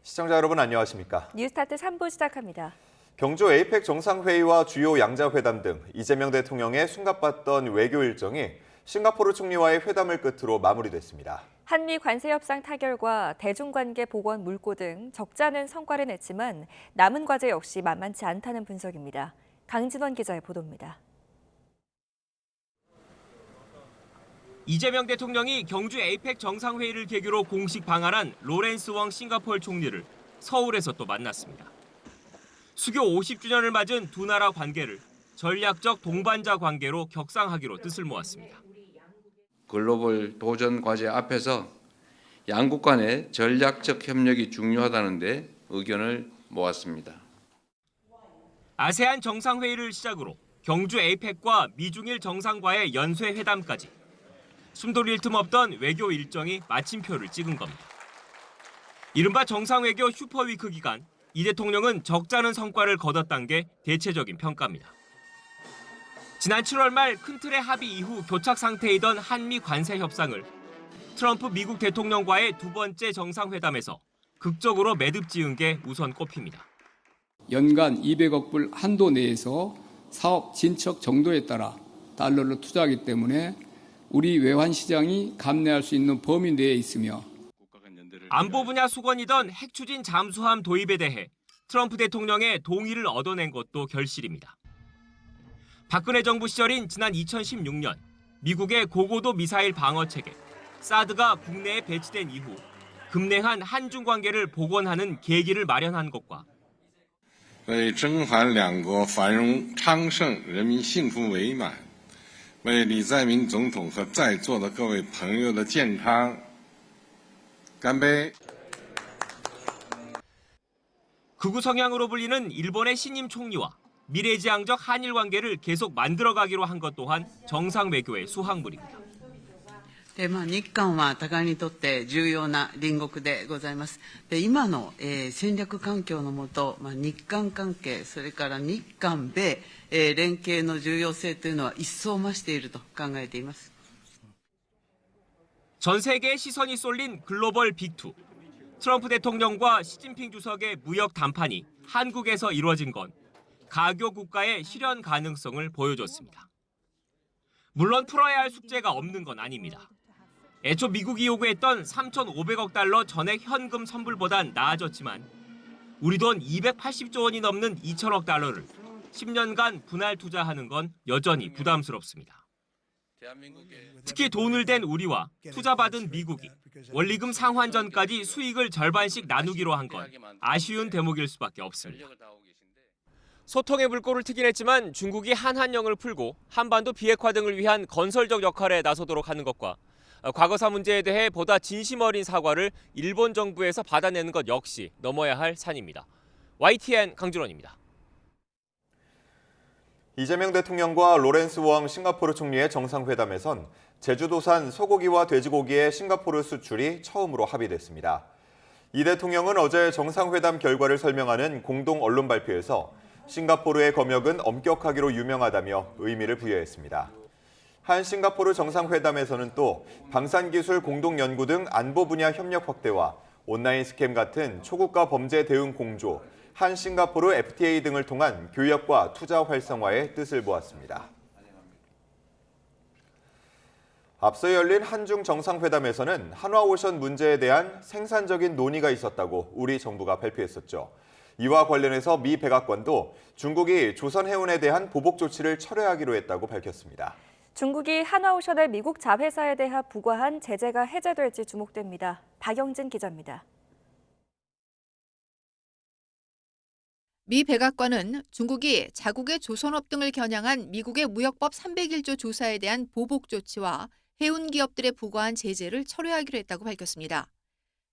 시청자 여러분 안녕하십니까? 뉴스타트 3부 시작합니다. 경주 에이펙 정상회의와 주요 양자회담 등 이재명 대통령의 숨가빴던 외교 일정이 싱가포르 총리와의 회담을 끝으로 마무리됐습니다. 한미 관세 협상 타결과 대중관계 복원 물고 등 적지 않은 성과를 냈지만 남은 과제 역시 만만치 않다는 분석입니다. 강진원 기자의 보도입니다. 이재명 대통령이 경주 에이펙 정상회의를 계기로 공식 방한한 로렌스 웡 싱가포르 총리를 서울에서 또 만났습니다. 수교 50주년을 맞은 두 나라 관계를 전략적 동반자 관계로 격상하기로 뜻을 모았습니다. 글로벌 도전 과제 앞에서 양국 간의 전략적 협력이 중요하다는 데 의견을 모았습니다. 아세안 정상회의를 시작으로 경주 에이펙과 미중일 정상과의 연쇄 회담까지 숨돌릴 틈 없던 외교 일정이 마침표를 찍은 겁니다. 이른바 정상외교 슈퍼위크 기간, 이 대통령은 적잖은 성과를 거뒀다는 게 대체적인 평가입니다. 지난 7월 말 큰 틀의 합의 이후 교착 상태이던 한미 관세 협상을 트럼프 미국 대통령과의 두 번째 정상회담에서 극적으로 매듭 지은 게 우선 꼽힙니다. 연간 200억 불 한도 내에서 사업 진척 정도에 따라 달러를 투자하기 때문에 우리 외환 시장이 감내할 수 있는 범위 내에 있으며 안보 분야 수건이던 핵 추진 잠수함 도입에 대해 트럼프 대통령의 동의를 얻어낸 것도 결실입니다. 박근혜 정부 시절인 지난 2016년 미국의 고고도 미사일 방어 체계 사드가 국내에 배치된 이후 급냉한 한중 관계를 복원하는 계기를 마련한 것과 为中韩两国繁荣昌盛、人民幸福美满，为李在明总统和在座的各位朋友的健康干杯。 극우 성향으로 불리는 일본의 신임 총리와 미래지향적 한일 관계를 계속 만들어가기로 한 것 또한 정상 외교의 수확물입니다. 日韓は互いにとって重要な隣国でございます。今の、戦略環境の下、日韓関係、それから日韓米、連携の重要性というのは一層増していると考えています。 전 세계의 시선이 쏠린 글로벌 빅2. 트럼프 대통령과 시진핑 주석의 무역 담판이 한국에서 이루어진 건 가교 국가의 실현 가능성을 보여줬습니다. 물론 풀어야 할 숙제가 없는 건 아닙니다. 애초 미국이 요구했던 3,500억 달러 전액 현금 선불보단 나아졌지만 우리 돈 280조 원이 넘는 2천억 달러를 10년간 분할 투자하는 건 여전히 부담스럽습니다. 특히 돈을 댄 우리와 투자받은 미국이 원리금 상환전까지 수익을 절반씩 나누기로 한 건 아쉬운 대목일 수밖에 없습니다. 소통의 물꼬를 트긴 했지만 중국이 한한령을 풀고 한반도 비핵화 등을 위한 건설적 역할에 나서도록 하는 것과 과거사 문제에 대해 보다 진심 어린 사과를 일본 정부에서 받아내는 것 역시 넘어야 할 산입니다. YTN 강준원입니다. 이재명 대통령과 로렌스 웡 싱가포르 총리의 정상회담에선 제주도산 소고기와 돼지고기의 싱가포르 수출이 처음으로 합의됐습니다. 이 대통령은 어제 정상회담 결과를 설명하는 공동 언론 발표에서 싱가포르의 검역은 엄격하기로 유명하다며 의미를 부여했습니다. 한 싱가포르 정상회담에서는 또 방산기술 공동연구 등 안보 분야 협력 확대와 온라인 스캠 같은 초국가 범죄 대응 공조, 한 싱가포르 FTA 등을 통한 교역과 투자 활성화의 뜻을 모았습니다. 앞서 열린 한중 정상회담에서는 한화오션 문제에 대한 생산적인 논의가 있었다고 우리 정부가 발표했었죠. 이와 관련해서 미 백악관도 중국이 조선해운에 대한 보복 조치를 철회하기로 했다고 밝혔습니다. 중국이 한화오션의 미국 자회사에 대해 부과한 제재가 해제될지 주목됩니다. 박영진 기자입니다. 미 백악관은 중국이 자국의 조선업 등을 겨냥한 미국의 무역법 301조 조사에 대한 보복 조치와 해운 기업들에 부과한 제재를 철회하기로 했다고 밝혔습니다.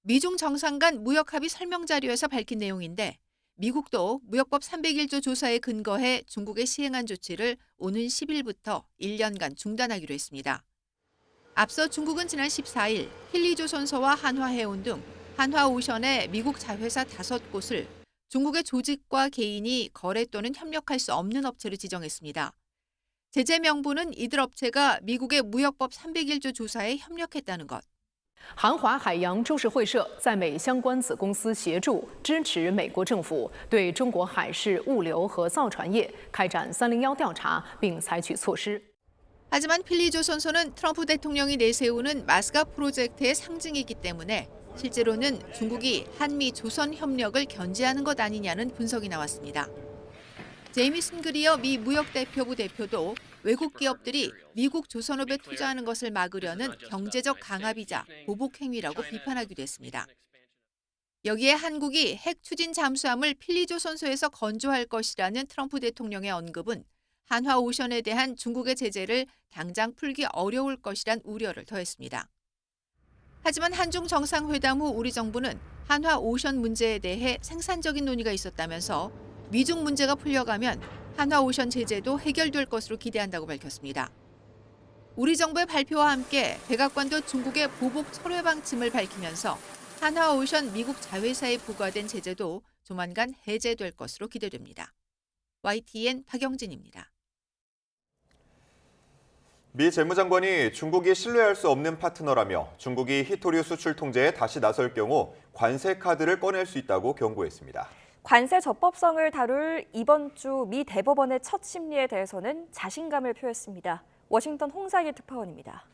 미중 정상 간 무역 합의 설명 자료에서 밝힌 내용인데 미국도 무역법 301조 조사에 근거해 중국에 시행한 조치를 오는 10일부터 1년간 중단하기로 했습니다. 앞서 중국은 지난 14일 힐리조선소와 한화해운 등 한화오션의 미국 자회사 5곳을 중국의 조직과 개인이 거래 또는 협력할 수 없는 업체로 지정했습니다. 제재 명분은 이들 업체가 미국의 무역법 301조 조사에 협력했다는 것. 韩华海洋株式会社在美相关子公司协助支持美国政府对中国海事物流和造船业开展301调查，并采取措施。 하지만 필리조선소는 트럼프 대통령이 내세우는 마스가 프로젝트의 상징이기 때문에 실제로는 중국이 한미 조선 협력을 견제하는 것 아니냐는 분석이 나왔습니다. 제이미슨 그리어 미 무역대표부 대표도 외국 기업들이 미국 조선업에 투자하는 것을 막으려는 경제적 강압이자 보복 행위라고 비판하기도 했습니다. 여기에 한국이 핵 추진 잠수함을 필리조선소에서 건조할 것이라는 트럼프 대통령의 언급은 한화 오션에 대한 중국의 제재를 당장 풀기 어려울 것이란 우려를 더했습니다. 하지만 한중 정상회담 후 우리 정부는 한화 오션 문제에 대해 생산적인 논의가 있었다면서 미중 문제가 풀려가면 한화 오션 제재도 해결될 것으로 기대한다고 밝혔습니다. 우리 정부의 발표와 함께 백악관도 중국의 보복 철회 방침을 밝히면서 한화 오션 미국 자회사에 부과된 제재도 조만간 해제될 것으로 기대됩니다. YTN 박영진입니다. 미 재무장관이 중국이 신뢰할 수 없는 파트너라며 중국이 히토류 수출 통제에 다시 나설 경우 관세 카드를 꺼낼 수 있다고 경고했습니다. 관세 적법성을 다룰 이번 주 미 대법원의 첫 심리에 대해서는 자신감을 표했습니다. 워싱턴 홍상일 특파원입니다.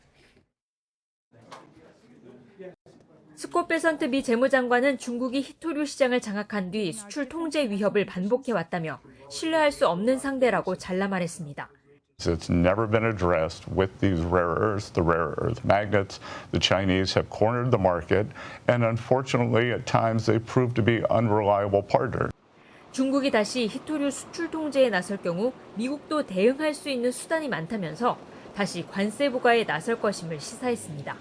스콧 베선트 미 재무장관은 중국이 히토류 시장을 장악한 뒤 수출 통제 위협을 반복해왔다며 신뢰할 수 없는 상대라고 잘라 말했습니다. It's never been addressed with these rare earths, the rare earth magnets. The Chinese have cornered the market, and unfortunately, at times, they proved to be unreliable partner. 중국이 다시 히토류 수출 통제에 나설 경우 미국도 대응할 수 있는 수단이 많다면서 다시 관세 부과에 나설 것임을 시사했습니다.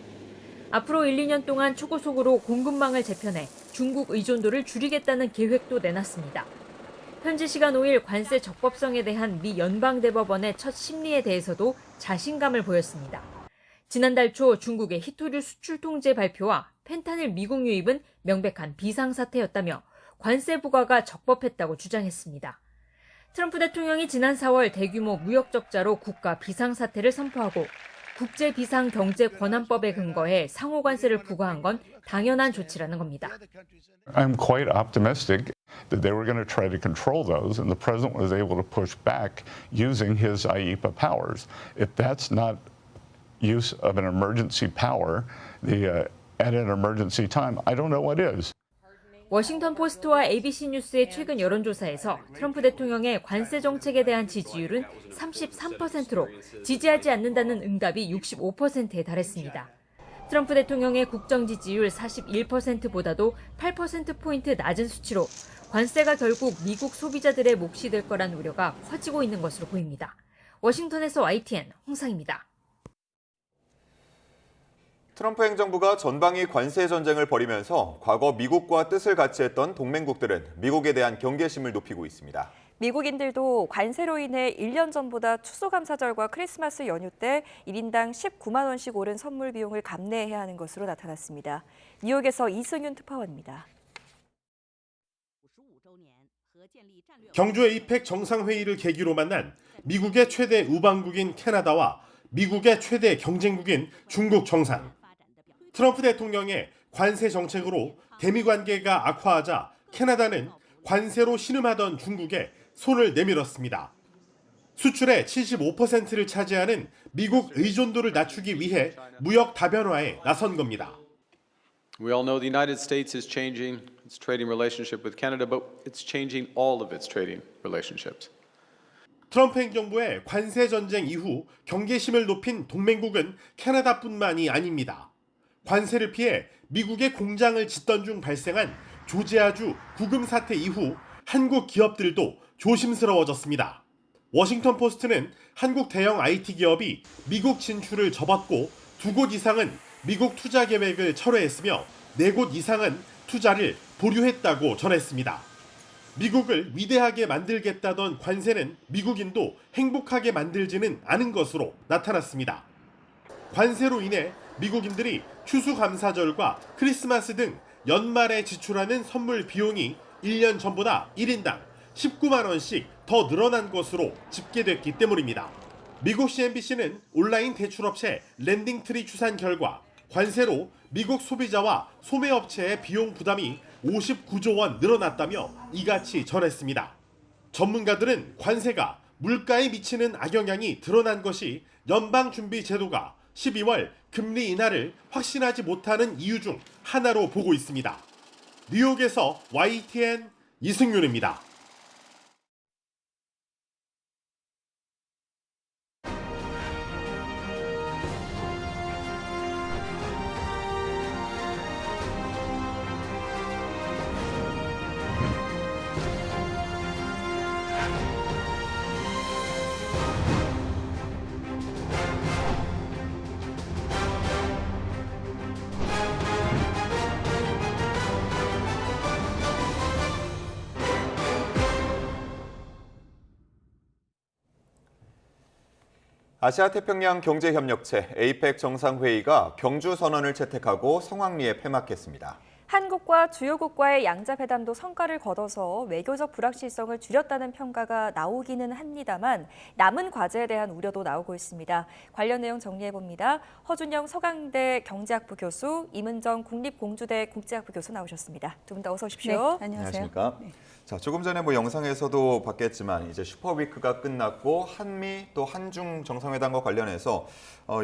앞으로 1, 2년 동안 초고속으로 공급망을 재편해 중국 의존도를 줄이겠다는 계획도 내놨습니다. 현지 시간 5일 관세 적법성에 대한 미 연방대법원의 첫 심리에 대해서도 자신감을 보였습니다. 지난달 초 중국의 히토류 수출 통제 발표와 펜타닐 미국 유입은 명백한 비상사태였다며 관세 부과가 적법했다고 주장했습니다. 트럼프 대통령이 지난 4월 대규모 무역 적자로 국가 비상사태를 선포하고 국제비상경제권한법에 근거해 상호 관세를 부과한 건 당연한 조치라는 겁니다. I'm quite optimistic that they were going to try to control those, and the president was able to push back using his IEEPA powers. If that's not use of an emergency power, at an emergency time, I don't know what is. 워싱턴 포스트와 ABC 뉴스의 최근 여론조사에서 트럼프 대통령의 관세 정책에 대한 지지율은 33%로 지지하지 않는다는 응답이 65%에 달했습니다. 트럼프 대통령의 국정 지지율 41%보다도 8%포인트 낮은 수치로 관세가 결국 미국 소비자들의 몫이 될 거란 우려가 커지고 있는 것으로 보입니다. 워싱턴에서 YTN 홍상입니다. 트럼프 행정부가 전방위 관세 전쟁을 벌이면서 과거 미국과 뜻을 같이 했던 동맹국들은 미국에 대한 경계심을 높이고 있습니다. 미국인들도 관세로 인해 1년 전보다 추수감사절과 크리스마스 연휴 때 1인당 19만 원씩 오른 선물 비용을 감내해야 하는 것으로 나타났습니다. 뉴욕에서 이승윤 특파원입니다. 경주 에이펙 정상회의를 계기로 만난 미국의 최대 우방국인 캐나다와 미국의 최대 경쟁국인 중국 정상. 트럼프 대통령의 관세 정책으로 대미 관계가 악화하자 캐나다는 관세로 신음하던 중국에 손을 내밀었습니다. 수출의 75%를 차지하는 미국 의존도를 낮추기 위해 무역 다변화에 나선 겁니다. We all know the United States is changing its trading relationship with Canada, but it's changing all of its trading relationships. 트럼프 행정부의 관세 전쟁 이후 경계심을 높인 동맹국은 캐나다뿐만이 아닙니다. 관세를 피해 미국의 공장을 짓던 중 발생한 조지아주 구금 사태 이후 한국 기업들도 조심스러워졌습니다. 워싱턴 포스트는 한국 대형 IT 기업이 미국 진출을 접었고 2곳 이상은 미국 투자 계획을 철회했으며 4곳 이상은 투자를 보류했다고 전했습니다. 미국을 위대하게 만들겠다던 관세는 미국인도 행복하게 만들지는 않은 것으로 나타났습니다. 관세로 인해 미국인들이 추수감사절과 크리스마스 등 연말에 지출하는 선물 비용이 1년 전보다 1인당 19만 원씩 더 늘어난 것으로 집계됐기 때문입니다. 미국 CNBC는 온라인 대출업체 랜딩트리 추산 결과 관세로 미국 소비자와 소매업체의 비용 부담이 59조 원 늘어났다며 이같이 전했습니다. 전문가들은 관세가 물가에 미치는 악영향이 드러난 것이 연방준비제도가 12월 금리 인하를 확신하지 못하는 이유 중 하나로 보고 있습니다. 뉴욕에서 YTN 이승윤입니다. 아시아태평양 경제협력체 APEC 정상회의가 경주 선언을 채택하고 성황리에 폐막했습니다. 한국과 주요국과의 양자회담도 성과를 거둬서 외교적 불확실성을 줄였다는 평가가 나오기는 합니다만 남은 과제에 대한 우려도 나오고 있습니다. 관련 내용 정리해봅니다. 허준영 서강대 경제학부 교수, 임은정 국립공주대 국제학부 교수 나오셨습니다. 두 분 다 어서 오십시오. 네, 안녕하십니까? 자, 조금 전에 영상에서도 봤겠지만 이제 슈퍼위크가 끝났고 한미 또 한중 정상회담과 관련해서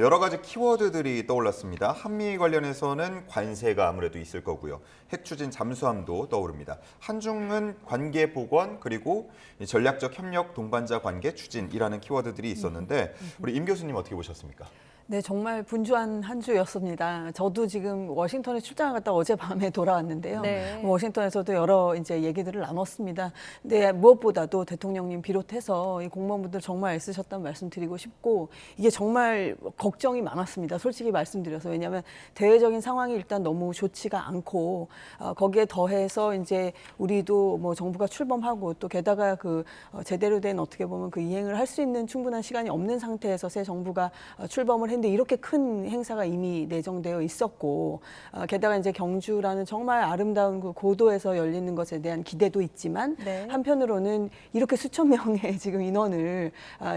여러 가지 키워드들이 떠올랐습니다. 한미 관련해서는 관세가 아무래도 있을 거고요. 핵 추진 잠수함도 떠오릅니다. 한중은 관계 복원 그리고 전략적 협력 동반자 관계 추진이라는 키워드들이 있었는데 우리 임 교수님 어떻게 보셨습니까? 네, 정말 분주한 한 주였습니다. 저도 지금 워싱턴에 출장을 갔다 어젯밤에 돌아왔는데요. 네. 워싱턴에서도 여러 이제 얘기들을 나눴습니다. 근데 무엇보다도 대통령님 비롯해서 이 공무원분들 정말 애쓰셨다는 말씀 드리고 싶고 이게 정말 걱정이 많았습니다. 솔직히 말씀드려서. 왜냐하면 대외적인 상황이 일단 너무 좋지가 않고 거기에 더해서 이제 우리도 뭐 정부가 출범하고 또 게다가 그 제대로 된 어떻게 보면 그 이행을 할 수 있는 충분한 시간이 없는 상태에서 새 정부가 출범을 했는데 이렇게 큰 행사가 이미 내정되어 있었고 게다가 이제 경주라는 정말 아름다운 그 고도에서 열리는 것에 대한 기대도 있지만 네. 한편으로는 이렇게 수천 명의 지금 인원을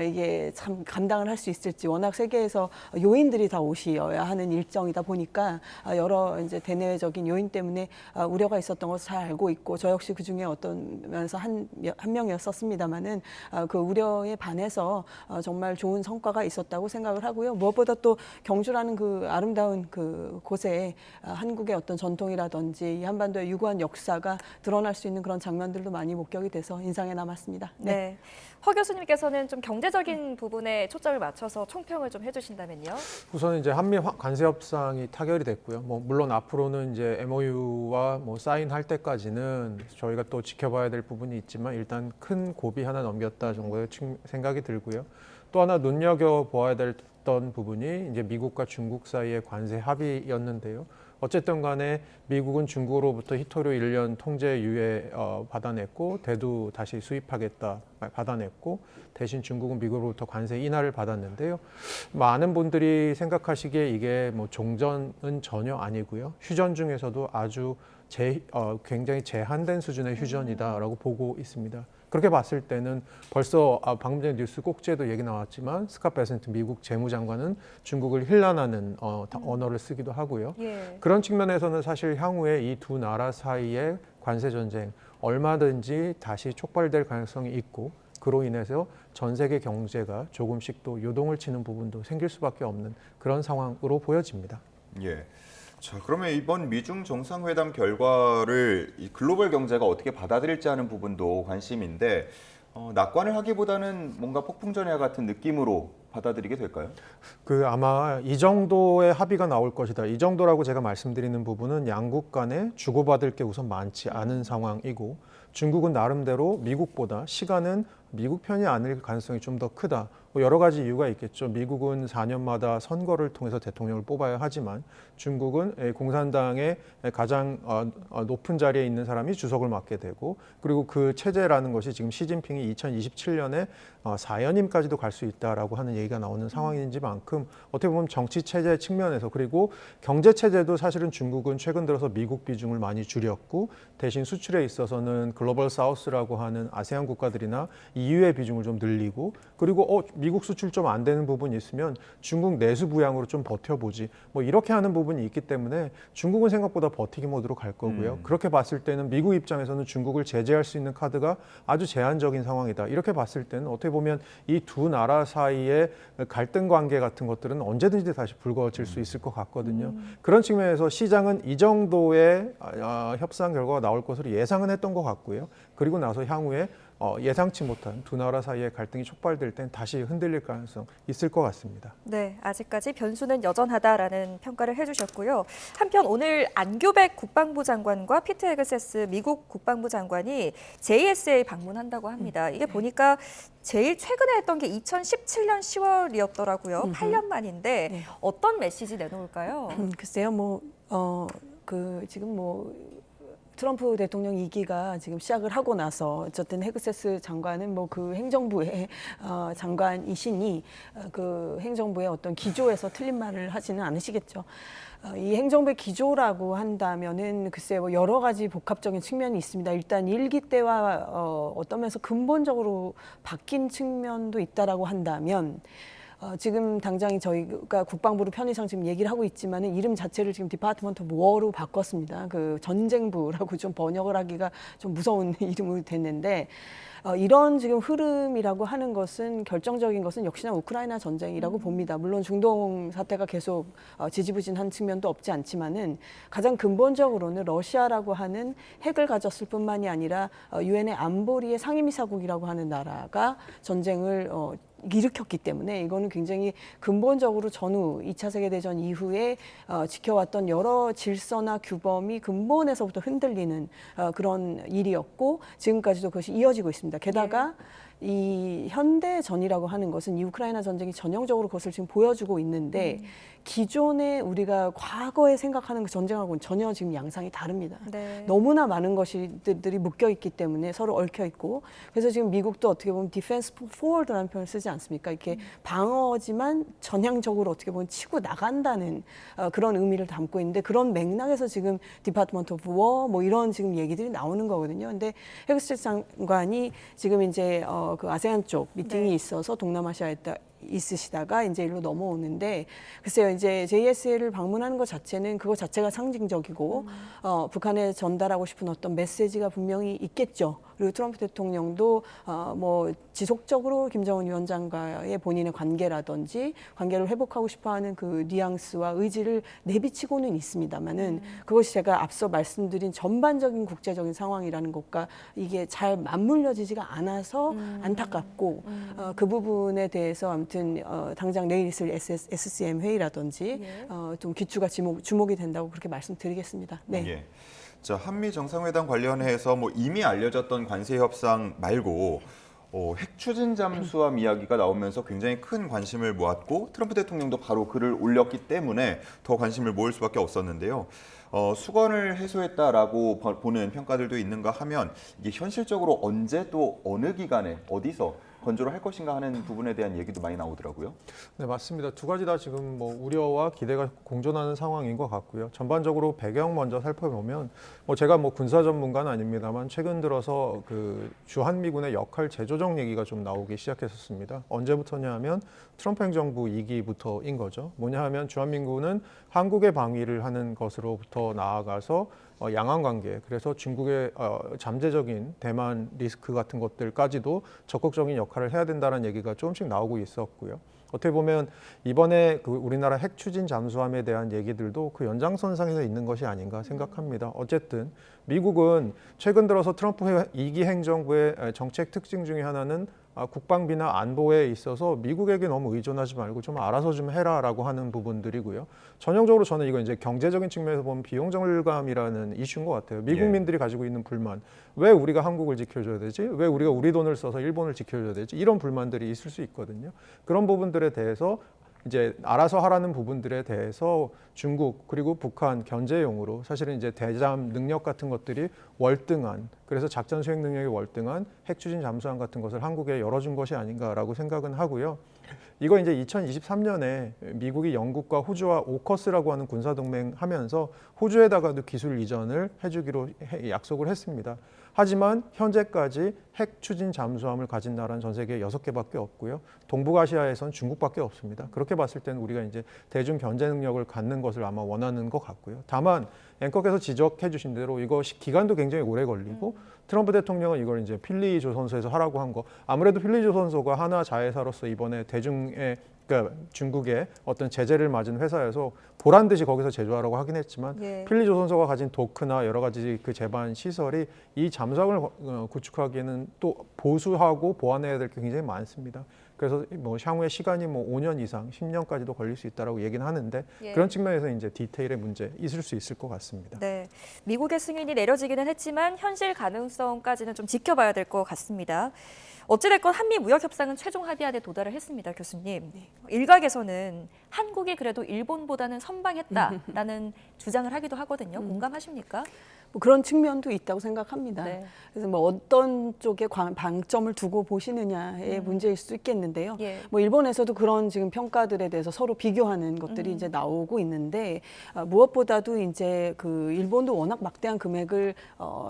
이게 참 감당을 할 수 있을지 워낙 세계에서 요인들이 다 오셔야 하는 일정이다 보니까 여러 이제 대내외적인 요인 때문에 우려가 있었던 것을 잘 알고 있고 저 역시 그 중에 어떤 면에서 한 명이었었습니다만은 그 우려에 반해서 정말 좋은 성과가 있었다고 생각을 하고요. 무엇보다 또 경주라는 그 아름다운 그 곳에 한국의 어떤 전통이라든지 이 한반도의 유구한 역사가 드러날 수 있는 그런 장면들도 많이 목격이 돼서 인상에 남았습니다. 네. 허 교수님께서는 좀 경제적인 부분에 초점을 맞춰서 총평을 좀 해주신다면요. 우선 이제 한미 관세 협상이 타결이 됐고요. 물론 앞으로는 이제 MOU와 사인할 때까지는 저희가 또 지켜봐야 될 부분이 있지만 일단 큰 고비 하나 넘겼다 정도의 생각이 들고요. 또 하나 눈여겨보아야 됐던 부분이 이제 미국과 중국 사이의 관세 합의였는데요. 어쨌든 간에 미국은 중국으로부터 희토류 1년 통제 유예 받아냈고 대두 다시 수입하겠다 받아냈고 대신 중국은 미국으로부터 관세 인하를 받았는데요. 많은 분들이 생각하시기에 이게 종전은 전혀 아니고요. 휴전 중에서도 아주 굉장히 제한된 수준의 휴전이다라고 보고 있습니다. 그렇게 봤을 때는 벌써 방금 전에 뉴스 꼭지에도 얘기 나왔지만 스캇 베센트 미국 재무장관은 중국을 힐난하는 언어를 쓰기도 하고요. 예. 그런 측면에서는 사실 향후에 이 두 나라 사이의 관세 전쟁 얼마든지 다시 촉발될 가능성이 있고 그로 인해서 전 세계 경제가 조금씩 또 요동을 치는 부분도 생길 수밖에 없는 그런 상황으로 보여집니다. 예. 자, 그러면 이번 미중 정상회담 결과를 이 글로벌 경제가 어떻게 받아들일지 하는 부분도 관심인데 낙관을 하기보다는 뭔가 폭풍전야 같은 느낌으로 받아들이게 될까요? 아마 이 정도의 합의가 나올 것이다. 이 정도라고 제가 말씀드리는 부분은 양국 간에 주고받을 게 우선 많지 않은 상황이고 중국은 나름대로 미국보다 시간은 미국 편이 아닐 가능성이 좀 더 크다. 여러 가지 이유가 있겠죠. 미국은 4년마다 선거를 통해서 대통령을 뽑아야 하지만 중국은 공산당의 가장 높은 자리에 있는 사람이 주석을 맡게 되고 그리고 그 체제라는 것이 지금 시진핑이 2027년에 4연임까지도 갈 수 있다라고 하는 얘기가 나오는 상황인지만큼 어떻게 보면 정치 체제 측면에서 그리고 경제 체제도 사실은 중국은 최근 들어서 미국 비중을 많이 줄였고 대신 수출에 있어서는 글로벌 사우스라고 하는 아세안 국가들이나 EU의 비중을 좀 늘리고 그리고 미국 수출 좀 안 되는 부분이 있으면 중국 내수 부양으로 좀 버텨보지 뭐 이렇게 하는 부분이 있기 때문에 중국은 생각보다 버티기 모드로 갈 거고요. 그렇게 봤을 때는 미국 입장에서는 중국을 제재할 수 있는 카드가 아주 제한적인 상황이다. 이렇게 봤을 때는 어떻게 보면 이 두 나라 사이의 갈등 관계 같은 것들은 언제든지 다시 불거질 수 있을 것 같거든요. 그런 측면에서 시장은 이 정도의 협상 결과가 나올 것으로 예상은 했던 것 같고요. 그리고 나서 향후에 예상치 못한 두 나라 사이의 갈등이 촉발될 땐 다시 흔들릴 가능성 있을 것 같습니다. 네, 아직까지 변수는 여전하다라는 평가를 해주셨고요. 한편 오늘 안교백 국방부 장관과 피트 헤그세스 미국 국방부 장관이 JSA 방문한다고 합니다. 이게 보니까 제일 최근에 했던 게 2017년 10월이었더라고요. 8년 만인데 네. 어떤 메시지 내놓을까요? 글쎄요, 지금 트럼프 대통령 2기가 지금 시작을 하고 나서 어쨌든 헤그세스 장관은 그 행정부의 장관이시니 그 행정부의 어떤 기조에서 틀린 말을 하지는 않으시겠죠. 이 행정부의 기조라고 한다면은 글쎄요, 여러 가지 복합적인 측면이 있습니다. 일단 1기 때와 어떤 면에서 근본적으로 바뀐 측면도 있다라고 한다면 지금 당장 저희가 국방부로 편의상 지금 얘기를 하고 있지만은 이름 자체를 지금 디파트먼트 오브 워로 바꿨습니다. 그 전쟁부라고 좀 번역을 하기가 좀 무서운 이름으로 됐는데 이런 지금 흐름이라고 하는 것은 결정적인 것은 역시나 우크라이나 전쟁이라고 봅니다. 물론 중동 사태가 계속 지지부진한 측면도 없지 않지만은 가장 근본적으로는 러시아라고 하는 핵을 가졌을 뿐만이 아니라 유엔의 안보리의 상임이사국이라고 하는 나라가 전쟁을 일으켰기 때문에 이거는 굉장히 근본적으로 전후 2차 세계대전 이후에 지켜왔던 여러 질서나 규범이 근본에서부터 흔들리는 그런 일이었고 지금까지도 그것이 이어지고 있습니다. 게다가 이 현대전이라고 하는 것은 이 우크라이나 전쟁이 전형적으로 그것을 지금 보여주고 있는데 기존에 우리가 과거에 생각하는 그 전쟁하고는 전혀 지금 양상이 다릅니다. 네. 너무나 많은 것들이 묶여 있기 때문에 서로 얽혀 있고 그래서 지금 미국도 어떻게 보면 디펜스 포워드라는 표현을 쓰지 않습니까? 이렇게 방어지만 전향적으로 어떻게 보면 치고 나간다는 그런 의미를 담고 있는데 그런 맥락에서 지금 디파트먼트 오브 워 이런 지금 얘기들이 나오는 거거든요. 근데 헤그세스 장관이 지금 이제 그 아세안 쪽 미팅이 있어서 동남아시아에 있으시다가 이제 일로 넘어오는데 글쎄요 이제 JSA를 방문하는 것 자체는 그거 자체가 상징적이고 북한에 전달하고 싶은 어떤 메시지가 분명히 있겠죠. 그리고 트럼프 대통령도 지속적으로 김정은 위원장과의 본인의 관계라든지 관계를 회복하고 싶어하는 그 뉘앙스와 의지를 내비치고는 있습니다만은 그것이 제가 앞서 말씀드린 전반적인 국제적인 상황이라는 것과 이게 잘 맞물려지지가 않아서 안타깝고 그 부분에 대해서 아무튼 당장 내일 있을 SCM 회의라든지 좀 귀추가 주목이 된다고 그렇게 말씀드리겠습니다. 네. 예. 자, 한미 정상회담 관련해서 이미 알려졌던 관세 협상 말고 핵 추진 잠수함 이야기가 나오면서 굉장히 큰 관심을 모았고 트럼프 대통령도 바로 글을 올렸기 때문에 더 관심을 모을 수밖에 없었는데요. 수건을 해소했다라고 보는 평가들도 있는가 하면 이게 현실적으로 언제 또 어느 기간에 어디서 건조를 할 것인가 하는 부분에 대한 얘기도 많이 나오더라고요. 네, 맞습니다. 두 가지 다 지금 우려와 기대가 공존하는 상황인 것 같고요. 전반적으로 배경 먼저 살펴보면 제가 군사 전문가는 아닙니다만 최근 들어서 그 주한미군의 역할 재조정 얘기가 좀 나오기 시작했었습니다. 언제부터냐 하면 트럼프 행정부 2기부터인 거죠. 뭐냐 하면 주한미군은 한국의 방위를 하는 것으로부터 나아가서 양안 관계, 그래서 중국의 잠재적인 대만 리스크 같은 것들까지도 적극적인 역할을 해야 된다는 얘기가 조금씩 나오고 있었고요. 어떻게 보면 이번에 그 우리나라 핵 추진 잠수함에 대한 얘기들도 그 연장선상에서 있는 것이 아닌가 생각합니다. 어쨌든 미국은 최근 들어서 트럼프 2기 행정부의 정책 특징 중에 하나는 국방비나 안보에 있어서 미국에게 너무 의존하지 말고 좀 알아서 좀 해라라고 하는 부분들이고요. 전형적으로 저는 이거 이제 경제적인 측면에서 보면 비용 절감이라는 이슈인 것 같아요. 미국민들이 가지고 있는 불만, 왜 우리가 한국을 지켜줘야 되지? 왜 우리가 우리 돈을 써서 일본을 지켜줘야 되지? 이런 불만들이 있을 수 있거든요. 그런 부분들에 대해서 이제 알아서 하라는 부분들에 대해서 중국 그리고 북한 견제용으로 사실은 이제 대잠 능력 같은 것들이 월등한, 그래서 작전 수행 능력이 월등한 핵 추진 잠수함 같은 것을 한국에 열어준 것이 아닌가라고 생각은 하고요. 이거 이제 2023년에 미국이 영국과 호주와 오커스라고 하는 군사동맹 하면서 호주에다가도 기술 이전을 해주기로 약속을 했습니다. 하지만 현재까지 핵 추진 잠수함을 가진 나라는 전 세계에 6개밖에 없고요. 동북아시아에선 중국밖에 없습니다. 그렇게 봤을 때는 우리가 이제 대중 견제 능력을 갖는 것을 아마 원하는 것 같고요. 다만 앵커께서 지적해 주신 대로 이거 기간도 굉장히 오래 걸리고 트럼프 대통령은 이걸 이제 필리 조선소에서 하라고 한 거, 아무래도 필리 조선소가 하나 자회사로서 이번에 대중의 그러니까 중국의 어떤 제재를 맞은 회사여서 보란 듯이 거기서 제조하라고 하긴 했지만 필리 조선소가 가진 도크나 여러 가지 그 제반 시설이 이 잠수함을 구축하기에는 또 보수하고 보완해야 될 게 굉장히 많습니다. 그래서 뭐 향후에 시간이 뭐 5년 이상, 10년까지도 걸릴 수 있다라고 얘기는 하는데 그런 측면에서 이제 디테일의 문제 있을 수 있을 것 같습니다. 네, 미국의 승인이 내려지기는 했지만 현실 가능성까지는 좀 지켜봐야 될 것 같습니다. 어찌됐건 한미 무역 협상은 최종 합의안에 도달을 했습니다, 교수님. 일각에서는 한국이 그래도 일본보다는 선방했다라는 주장을 하기도 하거든요. 공감하십니까? 뭐 그런 측면도 있다고 생각합니다. 네. 그래서 뭐 어떤 쪽에 방점을 두고 보시느냐의 문제일 수 있겠는데요. 뭐 일본에서도 그런 지금 평가들에 대해서 서로 비교하는 것들이 이제 나오고 있는데 무엇보다도 이제 그 일본도 워낙 막대한 금액을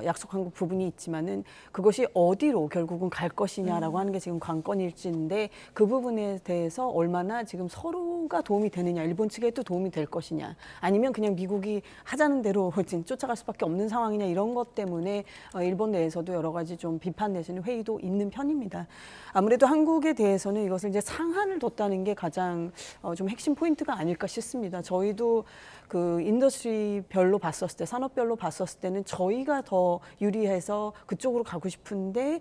약속한 부분이 있지만은 그것이 어디로 결국은 갈 것이냐라고 하는 게 지금 관건일지인데 그 부분에 대해서 얼마나 지금 서로가 도움이 되느냐, 일본 측에도 도움이 될 것이냐, 아니면 그냥 미국이 하자는 대로 지금 쫓아갈 수밖에 없는 상황이냐, 이런 것 때문에 일본 내에서도 여러 가지 좀 비판 내지는 회의도 있는 편입니다. 아무래도 한국에 대해서는 이것을 이제 상한을 뒀다는 게 가장 좀 핵심 포인트가 아닐까 싶습니다. 저희도 그 인더스트리별로 봤었을 때, 산업별로 봤었을 때는 저희가 더 유리해서 그쪽으로 가고 싶은데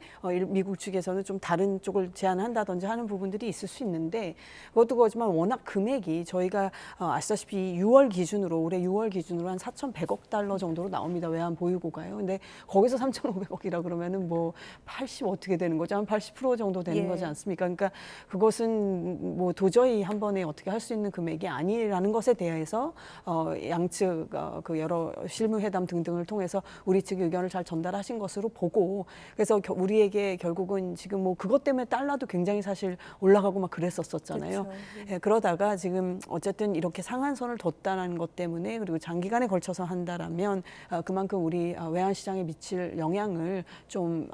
미국 측에서는 좀 다른 쪽을 제안한다든지 하는 부분들이 있을 수 있는데, 그것도 그렇지만 워낙 금액이 저희가 아시다시피 6월 기준으로, 올해 6월 기준으로 한 4,100억 달러 정도로 나옵니다. 외환 보유고가요. 근데 거기서 3,500억이라 그러면은 뭐 80 어떻게 되는 거죠? 한 80% 정도 되는 거지 않습니까? 그러니까 그것은 뭐 도저히 한 번에 어떻게 할 수 있는 금액이 아니라는 것에 대해서 양측 그 여러 실무회담 등등을 통해서 우리 측의 의견을 잘 전달하신 것으로 보고, 그래서 우리에게 결국은 지금 뭐 그것 때문에 달러도 굉장히 사실 올라가고 막 그랬었잖아요. 그렇죠. 예, 그러다가 지금 어쨌든 이렇게 상한선을 뒀다는 것 때문에, 그리고 장기간에 걸쳐서 한다라면 그만큼 우리 외환 시장에 미칠 영향을 좀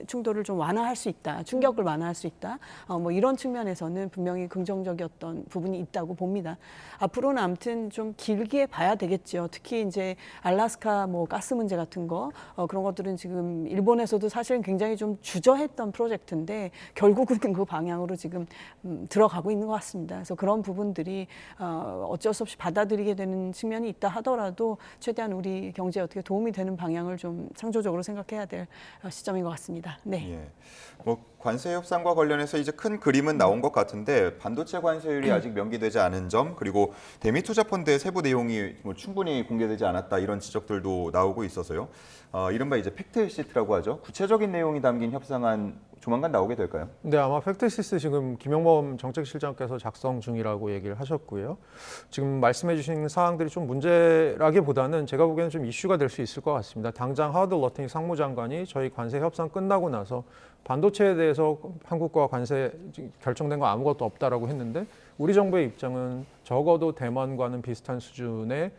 충돌을 좀 완화할 수 있다, 충격을 완화할 수 있다. 뭐 이런 측면에서는 분명히 긍정적이었던 부분이 있다고 봅니다. 앞으로는 아무튼 좀 길게 봐야 되겠죠. 특히 이제 알래스카 뭐 가스 문제 같은 거 그런 것들은 지금 일본에서도 사실은 굉장히 좀 주저했던 프로젝트인데 결국은 그 방향으로 지금 들어가고 있는 것 같습니다. 그래서 그런 부분들이 어쩔 수 없이 받아들이게 되는 측면이 있다 하더라도 최대한 우리 경제에 어떻게 도움이 되는 방향을 좀 창조적으로 생각해야 될 시점인 것 같습니다. 네. 예. 뭐 관세 협상과 관련해서 이제 큰 그림은 나온 것 같은데 반도체 관세율이 아직 명기되지 않은 점, 그리고 대미 투자 펀드의 세부 내용이 뭐 충분히 공개되지 않았다, 이런 지적들도 나오고 있어서요. 이른바 이제 팩트 시트라고 하죠. 구체적인 내용이 담긴 협상안 조만간 나오게 될까요? 네, 아마 팩트시트 지금 김영범 정책실장께서 작성 중이라고 얘기를 하셨고요. 지금 말씀해 주신 사항들이 좀 문제라기보다는 제가 보기에는 좀 이슈가 될 수 있을 것 같습니다. 당장 하워드 러팅 상무장관이 저희 관세 협상 끝나고 나서 반도체에 대해서 한국과 관세 결정된 거 아무것도 없다라고 했는데, 우리 정부의 입장은 적어도 대만과는 비슷한 수준의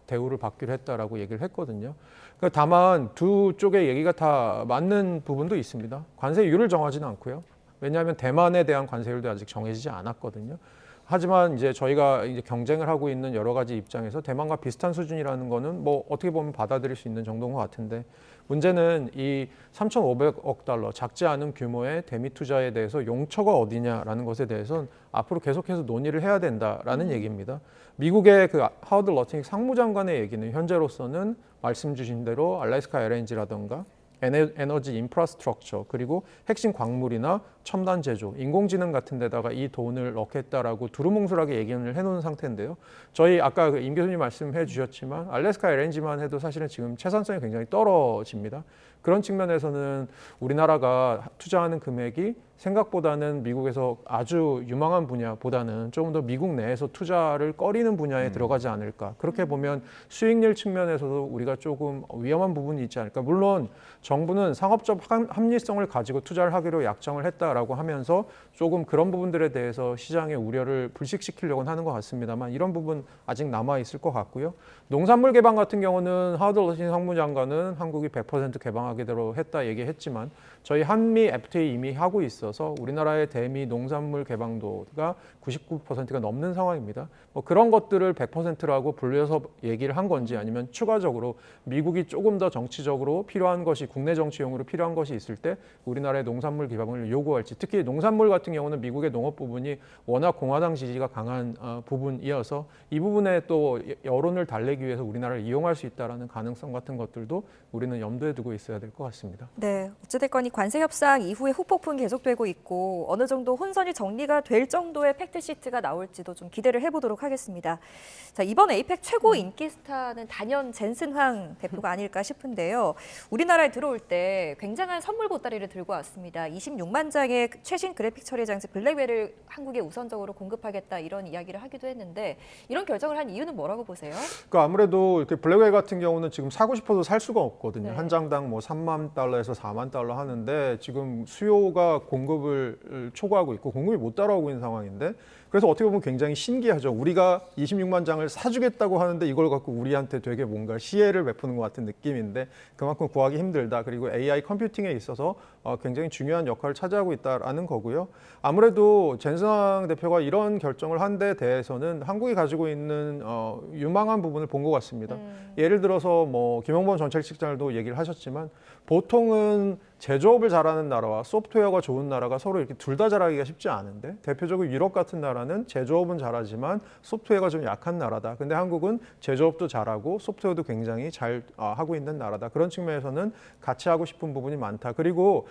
대우를 받기로 했다라고 얘기를 했거든요. 그러니까 다만 두 쪽의 얘기가 다 맞는 부분도 있습니다. 관세율을 정하지는 않고요. 왜냐하면 대만에 대한 관세율도 아직 정해지지 않았거든요. 하지만 이제 저희가 이제 경쟁을 하고 있는 여러 가지 입장에서 대만과 비슷한 수준이라는 거는 뭐 어떻게 보면 받아들일 수 있는 정도인 것 같은데, 문제는 이 3,500억 달러 작지 않은 규모의 대미 투자에 대해서 용처가 어디냐라는 것에 대해서는 앞으로 계속해서 논의를 해야 된다라는 얘기입니다. 미국의 그 하워드 러팅 상무장관의 얘기는 현재로서는 말씀 주신 대로 알래스카 LNG라든가 에너지 인프라스트럭처, 그리고 핵심 광물이나 첨단 제조, 인공지능 같은 데다가 이 돈을 넣겠다라고 두루뭉술하게 얘기를 해놓은 상태인데요. 저희 아까 임 교수님 말씀해 주셨지만 알래스카 LNG만 해도 사실은 지금 채산성이 굉장히 떨어집니다. 그런 측면에서는 우리나라가 투자하는 금액이 생각보다는 미국에서 아주 유망한 분야보다는 조금 더 미국 내에서 투자를 꺼리는 분야에 들어가지 않을까. 그렇게 보면 수익률 측면에서도 우리가 조금 위험한 부분이 있지 않을까. 물론 정부는 상업적 합리성을 가지고 투자를 하기로 약정을 했다라고 하면서 조금 그런 부분들에 대해서 시장의 우려를 불식시키려고는 하는 것 같습니다만 이런 부분 아직 남아 있을 것 같고요. 농산물 개방 같은 경우는 하워드 러신 상무장관은 한국이 100% 개방하기로 했다 얘기했지만 저희 한미 FTA 이미 하고 있어서 우리나라의 대미 농산물 개방도가 99%가 넘는 상황입니다. 뭐 그런 것들을 100%라고 불려서 얘기를 한 건지 아니면 추가적으로 미국이 조금 더 정치적으로 필요한 것이 국내 정치용으로 필요한 것이 있을 때 우리나라의 농산물 개방을 요구할지 특히 농산물 같은 경우는 미국의 농업 부분이 워낙 공화당 지지가 강한 부분이어서 이 부분에 또 여론을 달래기 위해서 우리나라를 이용할 수 있다는 가능성 같은 것들도 우리는 염두에 두고 있어야 될 것 같습니다. 네, 어찌됐건 이 관세 협상 이후에 후폭풍 계속되고 있고 어느 정도 혼선이 정리가 될 정도의 팩트시트가 나올지도 좀 기대를 해보도록 하겠습니다. 자, 이번 에이펙 최고 인기 스타는 단연 젠슨 황 대표가 아닐까 싶은데요. 우리나라에 들어올 때 굉장한 선물 보따리를 들고 왔습니다. 26만 장의 최신 그래픽 처리 장치 블랙웰을 한국에 우선적으로 공급하겠다 이런 이야기를 하기도 했는데 이런 결정을 한 이유는 뭐라고 보세요? 그러니까 아무래도 이렇게 블랙웰 같은 경우는 지금 사고 싶어도 살 수가 없거든요. 네. 한 장당 뭐 3만 달러에서 4만 달러 하는데 지금 수요가 공급을 초과하고 있고 공급이 못 따라오고 있는 상황인데 그래서 어떻게 보면 굉장히 신기하죠. 우리가 26만 장을 사주겠다고 하는데 이걸 갖고 우리한테 되게 뭔가 시혜를 베푸는 것 같은 느낌인데 그만큼 구하기 힘들다. 그리고 AI 컴퓨팅에 있어서 굉장히 중요한 역할을 차지하고 있다라는 거고요. 아무래도 젠슨 황 대표가 이런 결정을 한 데 대해서는 한국이 가지고 있는 유망한 부분을 본 것 같습니다. 예를 들어서 뭐 김영범 전 첼식장도 얘기를 하셨지만 보통은 제조업을 잘하는 나라와 소프트웨어가 좋은 나라가 서로 이렇게 둘 다 잘하기가 쉽지 않은데 대표적으로 유럽 같은 나라는 제조업은 잘하지만 소프트웨어가 좀 약한 나라다. 근데 한국은 제조업도 잘하고 소프트웨어도 굉장히 잘 하고 있는 나라다. 그런 측면에서는 같이 하고 싶은 부분이 많다. 그리고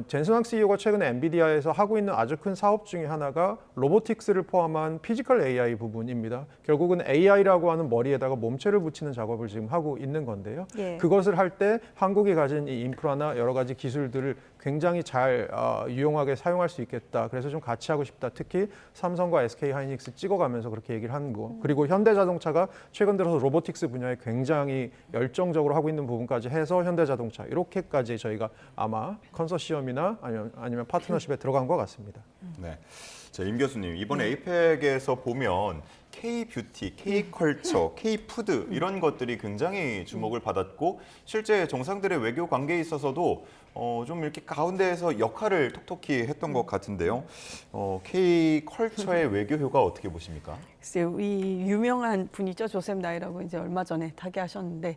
젠슨 황 CEO가 최근에 엔비디아에서 하고 있는 아주 큰 사업 중에 하나가 로보틱스를 포함한 피지컬 AI 부분입니다. 결국은 AI라고 하는 머리에다가 몸체를 붙이는 작업을 지금 하고 있는 건데요. 예. 그것을 할 때 한국이 가진 이 인프라나 여러 가지 기술들을 굉장히 잘 유용하게 사용할 수 있겠다. 그래서 좀 같이 하고 싶다. 특히 삼성과 SK 하이닉스 찍어가면서 그렇게 얘기를 하는 거. 그리고 현대자동차가 최근 들어서 로보틱스 분야에 굉장히 열정적으로 하고 있는 부분까지 해서 현대자동차 이렇게까지 저희가 아마 컨소시엄이나 아니면 파트너십에 들어간 것 같습니다. 네. 자, 임 교수님, 이번 에이펙에서 보면 K-뷰티, K-컬처, K-푸드 이런 것들이 굉장히 주목을 받았고 실제 정상들의 외교 관계에 있어서도 좀 이렇게 가운데에서 역할을 톡톡히 했던 것 같은데요. K-컬처의 외교효과 어떻게 보십니까? 글쎄요, 이 유명한 분이죠. 조셉 나이라고 이제 얼마 전에 타계하셨는데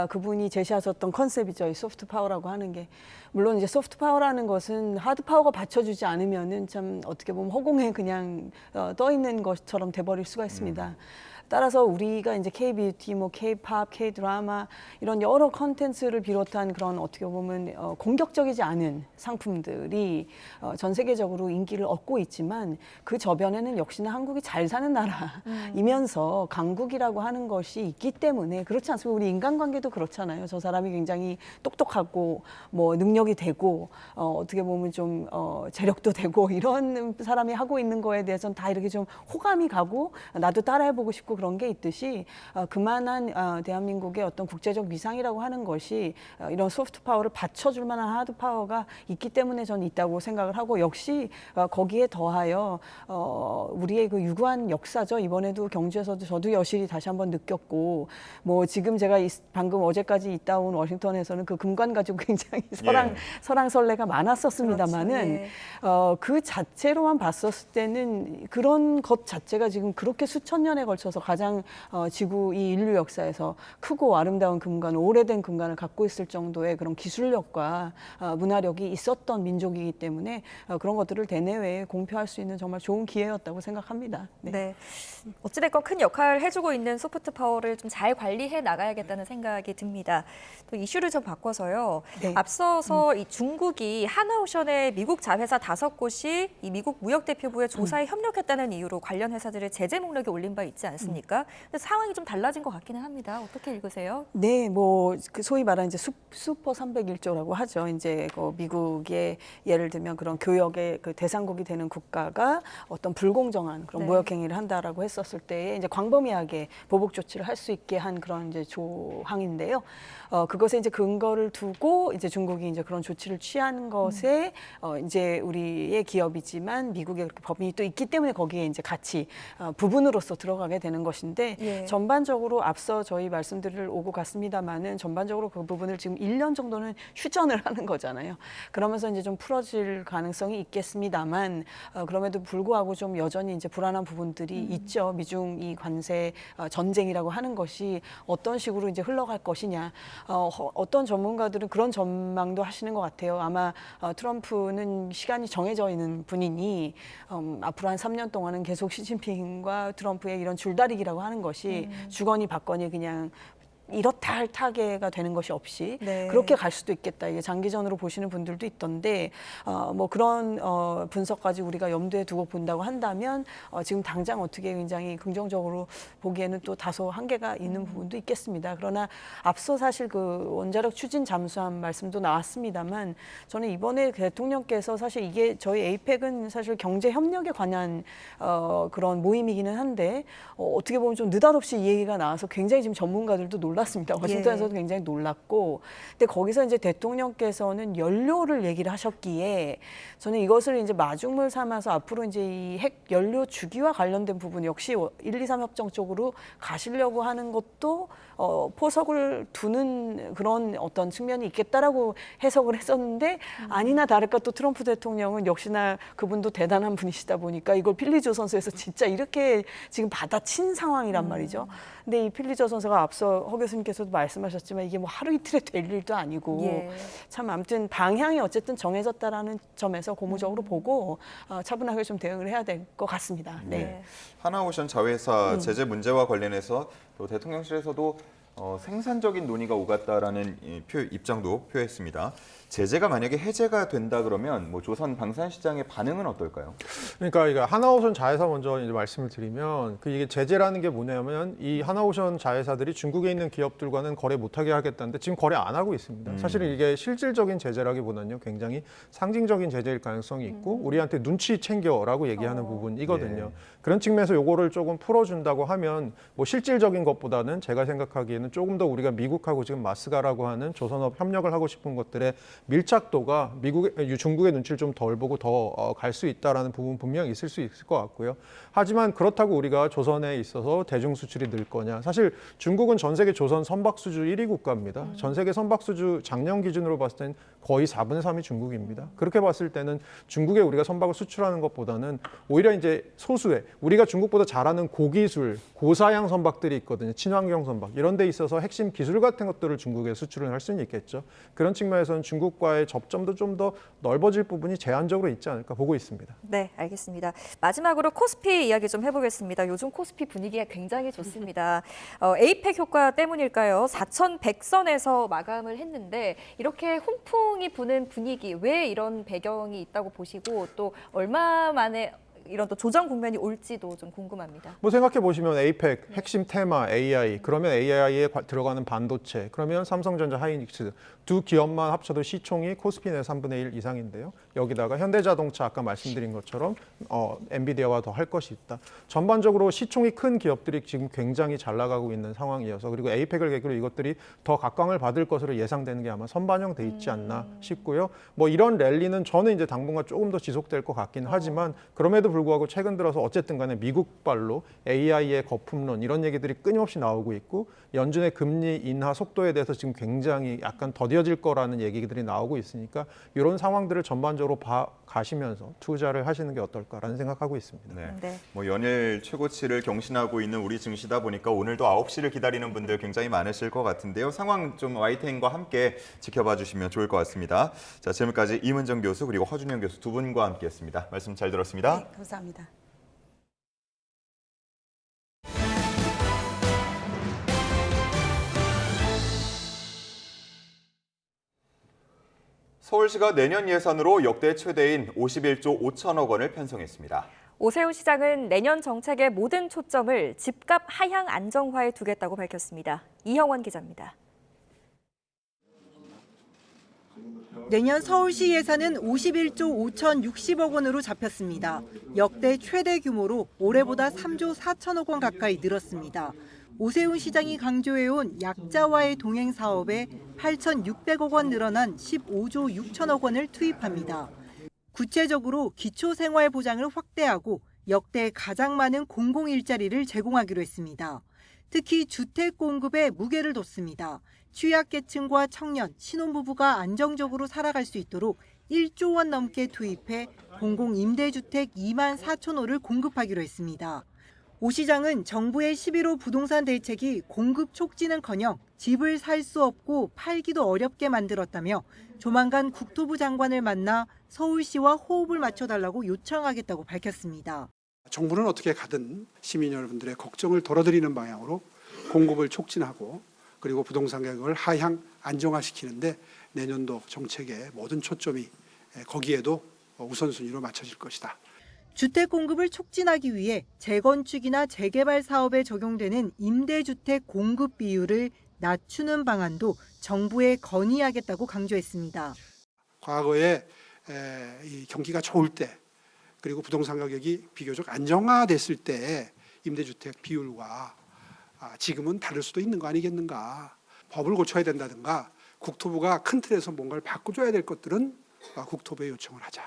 그분이 제시하셨던 컨셉이죠. 이 소프트 파워라고 하는 게 물론 이제 소프트 파워라는 것은 하드 파워가 받쳐주지 않으면은 참 어떻게 보면 허공에 그냥 떠 있는 것처럼 돼버릴 수가 있습니다. 따라서 우리가 이제 K-뷰티, 뭐 K-팝, K-드라마 이런 여러 컨텐츠를 비롯한 그런 어떻게 보면 공격적이지 않은 상품들이 전 세계적으로 인기를 얻고 있지만 그 저변에는 역시나 한국이 잘 사는 나라이면서 강국이라고 하는 것이 있기 때문에 그렇지 않습니까? 우리 인간관계도 그렇잖아요. 저 사람이 굉장히 똑똑하고 뭐 능력이 되고 어떻게 보면 좀 재력도 되고 이런 사람이 하고 있는 거에 대해서는 다 이렇게 좀 호감이 가고 나도 따라해보고 싶고 그런 게 있듯이 그만한 대한민국의 어떤 국제적 위상이라고 하는 것이 이런 소프트 파워를 받쳐줄 만한 하드 파워가 있기 때문에 저는 있다고 생각을 하고 역시 거기에 더하여 우리의 그 유구한 역사죠. 이번에도 경주에서도 저도 여실히 다시 한번 느꼈고 뭐 지금 제가 방금 어제까지 있다 온 워싱턴에서는 그 금관 가지고 굉장히 설왕설래가 많았었습니다마는 그 자체로만 봤었을 때는 그런 것 자체가 지금 그렇게 수천 년에 걸쳐서 가장 지구 이 인류 역사에서 크고 아름다운 금관, 오래된 금관을 갖고 있을 정도의 그런 기술력과 문화력이 있었던 민족이기 때문에 그런 것들을 대내외에 공표할 수 있는 정말 좋은 기회였다고 생각합니다. 네. 어찌됐건 큰 역할을 해주고 있는 소프트 파워를 좀 잘 관리해 나가야겠다는 생각이 듭니다. 또 이슈를 좀 바꿔서요. 네. 앞서서 이 중국이 하나오션의 미국 자회사 5곳이 이 미국 무역대표부의 조사에 협력했다는 이유로 관련 회사들을 제재 목록에 올린 바 있지 않습니까? 않습니까? 근데 상황이 좀 달라진 것 같기는 합니다. 어떻게 읽으세요? 네, 뭐 그 소위 말하는 이제 슈퍼 301조라고 하죠. 이제 그 미국의 예를 들면 그런 교역의 그 대상국이 되는 국가가 어떤 불공정한 그런 네. 무역 행위를 한다라고 했었을 때에 이제 광범위하게 보복 조치를 할 수 있게 한 그런 이제 조항인데요. 그것에 이제 근거를 두고 이제 중국이 이제 그런 조치를 취한 것에 이제 우리의 기업이지만 미국의 그렇게 법인이 또 있기 때문에 거기에 이제 같이 부분으로서 들어가게 되는 것인데 예. 전반적으로 앞서 저희 말씀들을 오고 갔습니다만은 전반적으로 그 부분을 지금 1년 정도는 휴전을 하는 거잖아요. 그러면서 이제 좀 풀어질 가능성이 있겠습니다만 그럼에도 불구하고 좀 여전히 이제 불안한 부분들이 있죠. 미중 이 관세 전쟁이라고 하는 것이 어떤 식으로 이제 흘러갈 것이냐. 어떤 전문가들은 그런 전망도 하시는 것 같아요. 아마 트럼프는 시간이 정해져 있는 분이니 앞으로 한 3년 동안은 계속 시진핑과 트럼프의 이런 줄다리기라고 하는 것이 주거니 받거니 그냥 이렇다 할 타계가 되는 것이 없이 네. 그렇게 갈 수도 있겠다. 이게 장기전으로 보시는 분들도 있던데 뭐 그런 분석까지 우리가 염두에 두고 본다고 한다면 지금 당장 어떻게 굉장히 긍정적으로 보기에는 또 다소 한계가 있는 부분도 있겠습니다. 그러나 앞서 사실 그 원자력 추진 잠수함 말씀도 나왔습니다만 저는 이번에 대통령께서 사실 이게 저희 에이펙은 사실 경제 협력에 관한 그런 모임이기는 한데 어떻게 보면 좀 느닷없이 이 얘기가 나와서 굉장히 지금 전문가들도 놀랐습니다. 워싱턴에서도 굉장히 놀랐고, 근데 거기서 이제 대통령께서는 연료를 얘기를 하셨기에 저는 이것을 이제 마중물 삼아서 앞으로 이제 이 핵 연료 주기와 관련된 부분 역시 1, 2, 3 협정 쪽으로 가시려고 하는 것도 포석을 두는 그런 어떤 측면이 있겠다라고 해석을 했었는데 아니나 다를까 또 트럼프 대통령은 역시나 그분도 대단한 분이시다 보니까 이걸 필리조선소에서 진짜 이렇게 지금 받아친 상황이란 말이죠. 근데 이 필리조선소가 앞서 허 교수님께서도 말씀하셨지만 이게 뭐 하루 이틀에 될 일도 아니고 예. 참 아무튼 방향이 어쨌든 정해졌다라는 점에서 고무적으로 보고 차분하게 좀 대응을 해야 될 것 같습니다. 네. 하나오션 자회사 제재 문제와 관련해서 또 대통령실에서도 생산적인 논의가 오갔다라는 입장도 표했습니다. 제재가 만약에 해제가 된다 그러면 뭐 조선 방산 시장의 반응은 어떨까요? 그러니까 이거 하나오션 자회사 먼저 이제 말씀을 드리면 이게 제재라는 게 뭐냐면 이 하나오션 자회사들이 중국에 있는 기업들과는 거래 못하게 하겠다는데 지금 거래 안 하고 있습니다. 사실은 이게 실질적인 제재라기보다는요 굉장히 상징적인 제재일 가능성이 있고 우리한테 눈치 챙겨라고 얘기하는 부분이거든요. 예. 그런 측면에서 요거를 조금 풀어준다고 하면 뭐 실질적인 것보다는 제가 생각하기에는 조금 더 우리가 미국하고 지금 마스가라고 하는 조선업 협력을 하고 싶은 것들의 밀착도가 중국의 눈치를 좀 덜 보고 더 갈 수 있다라는 부분 분명히 있을 수 있을 것 같고요. 하지만 그렇다고 우리가 조선에 있어서 대중 수출이 늘 거냐? 사실 중국은 전 세계 조선 선박 수주 1위 국가입니다. 전 세계 선박 수주 작년 기준으로 봤을 때는 거의 4분의 3이 중국입니다. 그렇게 봤을 때는 중국에 우리가 선박을 수출하는 것보다는 오히려 이제 소수의 우리가 중국보다 잘하는 고기술, 고사양 선박들이 있거든요. 친환경 선박 이런 데 있어서 핵심 기술 같은 것들을 중국에 수출을 할 수는 있겠죠. 그런 측면에서는 중국과의 접점도 좀 더 넓어질 부분이 제한적으로 있지 않을까 보고 있습니다. 네, 알겠습니다. 마지막으로 코스피 이야기 좀 해보겠습니다. 요즘 코스피 분위기가 굉장히 좋습니다. 에이펙 효과 때문일까요? 4,100선에서 마감을 했는데 이렇게 훈풍이 부는 분위기, 왜 이런 배경이 있다고 보시고 또 얼마 만에 이런 또 조정 국면이 올지도 좀 궁금합니다. 뭐 생각해 보시면 에이펙 핵심 테마 AI 그러면 AI에 들어가는 반도체 그러면 삼성전자 하이닉스 두 기업만 합쳐도 시총이 코스피 내 3분의 1 이상인데요. 여기다가 현대자동차 아까 말씀드린 것처럼 엔비디아와 더 할 것이 있다. 전반적으로 시총이 큰 기업들이 지금 굉장히 잘 나가고 있는 상황이어서 그리고 에이펙을 계기로 이것들이 더 각광을 받을 것으로 예상되는 게 아마 선반영돼 있지 않나 싶고요. 뭐 이런 랠리는 저는 이제 당분간 조금 더 지속될 것 같긴 하지만 그럼에도 불구하고 최근 들어서 어쨌든 간에 미국발로 AI의 거품론 이런 얘기들이 끊임없이 나오고 있고 연준의 금리 인하 속도에 대해서 지금 굉장히 약간 더뎌질 거라는 얘기들이 나오고 있으니까 이런 상황들을 전반적으로 가시면서 투자를 하시는 게 어떨까라는 생각하고 있습니다. 네. 뭐 연일 최고치를 경신하고 있는 우리 증시다 보니까 오늘도 9시를 기다리는 분들 굉장히 많으실 것 같은데요. 상황 좀 YTN과 함께 지켜봐 주시면 좋을 것 같습니다. 자, 지금까지 이문정 교수 그리고 허준영 교수 두 분과 함께했습니다. 말씀 잘 들었습니다. 네, 감사합니다. 서울시가 내년 예산으로 역대 최대인 51조 5천억 원을 편성했습니다. 오세훈 시장은 내년 정책의 모든 초점을 집값 하향 안정화에 두겠다고 밝혔습니다. 이형원 기자입니다. 내년 서울시 예산은 51조 5,060억 원으로 잡혔습니다. 역대 최대 규모로 올해보다 3조 4천억 원 가까이 늘었습니다. 오세훈 시장이 강조해온 약자와의 동행 사업에 8,600억 원 늘어난 15조 6천억 원을 투입합니다. 구체적으로 기초생활보장을 확대하고 역대 가장 많은 공공일자리를 제공하기로 했습니다. 특히 주택 공급에 무게를 뒀습니다. 취약계층과 청년, 신혼부부가 안정적으로 살아갈 수 있도록 1조 원 넘게 투입해 공공임대주택 2만 4천 호를 공급하기로 했습니다. 오 시장은 정부의 11호 부동산 대책이 공급 촉진은커녕 집을 살 수 없고 팔기도 어렵게 만들었다며 조만간 국토부 장관을 만나 서울시와 호흡을 맞춰달라고 요청하겠다고 밝혔습니다. 정부는 어떻게 가든 시민 여러분들의 걱정을 덜어드리는 방향으로 공급을 촉진하고 그리고 부동산 가격을 하향 안정화시키는데 내년도 정책의 모든 초점이 거기에도 우선순위로 맞춰질 것이다. 주택 공급을 촉진하기 위해 재건축이나 재개발 사업에 적용되는 임대주택 공급 비율을 낮추는 방안도 정부에 건의하겠다고 강조했습니다. 과거에 이 경기가 좋을 때 그리고 부동산 가격이 비교적 안정화됐을 때 임대주택 비율과 지금은 다를 수도 있는 거 아니겠는가. 법을 고쳐야 된다든가 국토부가 큰 틀에서 뭔가를 바꿔줘야 될 것들은 국토부에 요청을 하자.